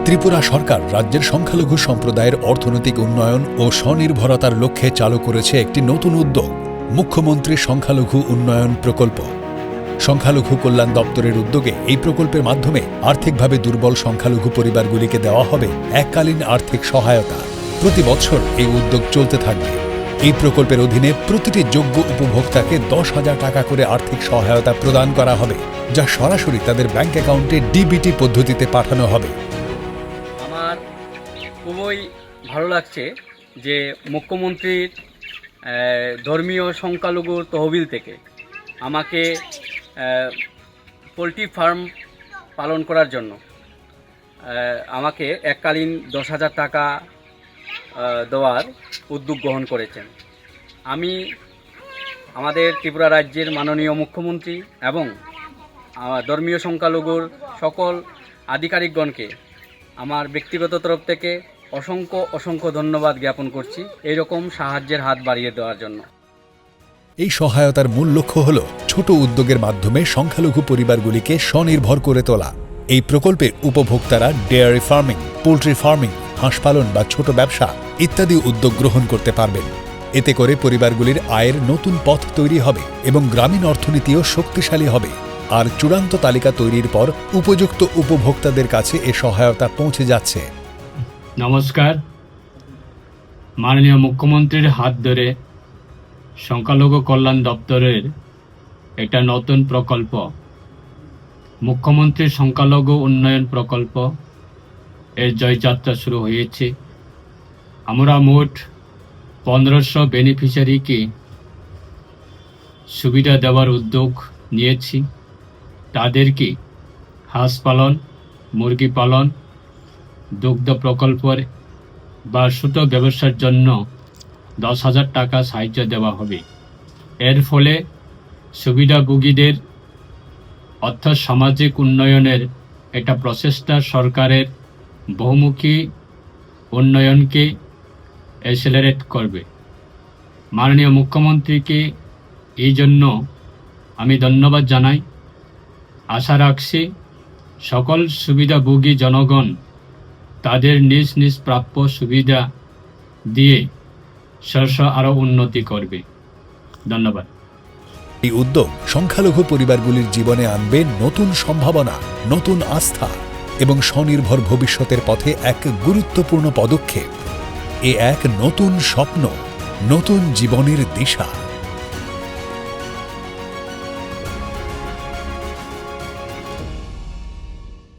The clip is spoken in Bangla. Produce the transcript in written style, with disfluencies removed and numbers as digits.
ত্রিপুরা সরকার রাজ্যের সংখ্যালঘু সম্প্রদায়ের অর্থনৈতিক উন্নয়ন ও স্বনির্ভরতার লক্ষ্যে চালু করেছে একটি নতুন উদ্যোগ, মুখ্যমন্ত্রী সংখ্যালঘু উন্নয়ন প্রকল্প। সংখ্যালঘু কল্যাণ দপ্তরের উদ্যোগে এই প্রকল্পের মাধ্যমে আর্থিকভাবে দুর্বল সংখ্যালঘু পরিবারগুলিকে দেওয়া হবে এককালীন আর্থিক সহায়তা। প্রতি বছর এই উদ্যোগ চলতে থাকবে। এই প্রকল্পের অধীনে প্রতিটি যোগ্য উপভোক্তাকে 10,000 টাকা করে আর্থিক সহায়তা প্রদান করা হবে, যা সরাসরি তাদের ব্যাংক অ্যাকাউন্টে ডিবিটি পদ্ধতিতে পাঠানো হবে। আমার খুবই ভালো লাগছে যে মুখ্যমন্ত্রীর ধর্মীয় সংখ্যালঘুর তহবিল থেকে আমাকে পোলট্রি ফার্ম পালন করার জন্য আমাকে এককালীন 10,000 টাকা দেওয়ার উদ্যোগ গ্রহণ করেছেন। আমি আমাদের ত্রিপুরা রাজ্যের মাননীয় মুখ্যমন্ত্রী এবং ধর্মীয় সংখ্যালঘুর সকল আধিকারিকগণকে আমার ব্যক্তিগত তরফ থেকে অসংখ্য ধন্যবাদ জ্ঞাপন করছি এইরকম সাহায্যের হাত বাড়িয়ে দেওয়ার জন্য। এই সহায়তার মূল লক্ষ্য হল ছোট উদ্যোগের মাধ্যমে সংখ্যালঘু পরিবারগুলিকে স্বনির্ভর করে তোলা। এই প্রকল্পে উপভোক্তারা ডেয়ারি ফার্মিং, পোল্ট্রি ফার্মিং, হাঁস পালন বা ছোট ব্যবসা ইত্যাদি উদ্যোগ গ্রহণ করতে পারবেন। এতে করে পরিবারগুলির আয়ের নতুন পথ তৈরি হবে এবং গ্রামীণ অর্থনীতিও শক্তিশালী হবে। আর চূড়ান্ত তালিকা তৈরির পর উপযুক্ত উপভোক্তাদের কাছে এ সহায়তা পৌঁছে যাচ্ছে। নমস্কার। মাননীয় মুখ্যমন্ত্রীর হাত ধরে সংখ্যালঘু কল্যাণ দপ্তরের একটা নতুন প্রকল্প, মুখ্যমন্ত্রীর সংখ্যালঘু উন্নয়ন প্রকল্প এর জয়যাত্রা শুরু হয়েছে। আমরা মোট 1500 বেনিফিশিয়ারিকে সুবিধা দেওয়ার উদ্যোগ নিয়েছি। তাদেরকে হাঁস পালন, মুরগি পালন, দুগ্ধ প্রকল্পের বা ছোট ব্যবসার জন্য 10,000 টাকা সাহায্য দেওয়া হবে। এর ফলে সুবিধাভোগীদের অর্থ সামাজিক উন্নয়নের একটা প্রচেষ্টা সরকারের বহুমুখী উন্নয়নকে অ্যাসেলারেট করবে। মাননীয় মুখ্যমন্ত্রীকে এই জন্য আমি ধন্যবাদ জানাই। আশা রাখছি সকল সুবিধাভোগী জনগণ তাদের নিজ নিজ প্রাপ্য সুবিধা দিয়ে আরও উন্নতি করবে। ধন্যবাদ। এই উদ্যোগ সংখ্যালঘু পরিবারগুলির জীবনে আনবে নতুন সম্ভাবনা, নতুন আস্থা এবং স্বনির্ভর ভবিষ্যতের পথে এক গুরুত্বপূর্ণ পদক্ষেপ। এ এক নতুন স্বপ্ন, নতুন জীবনের দিশা।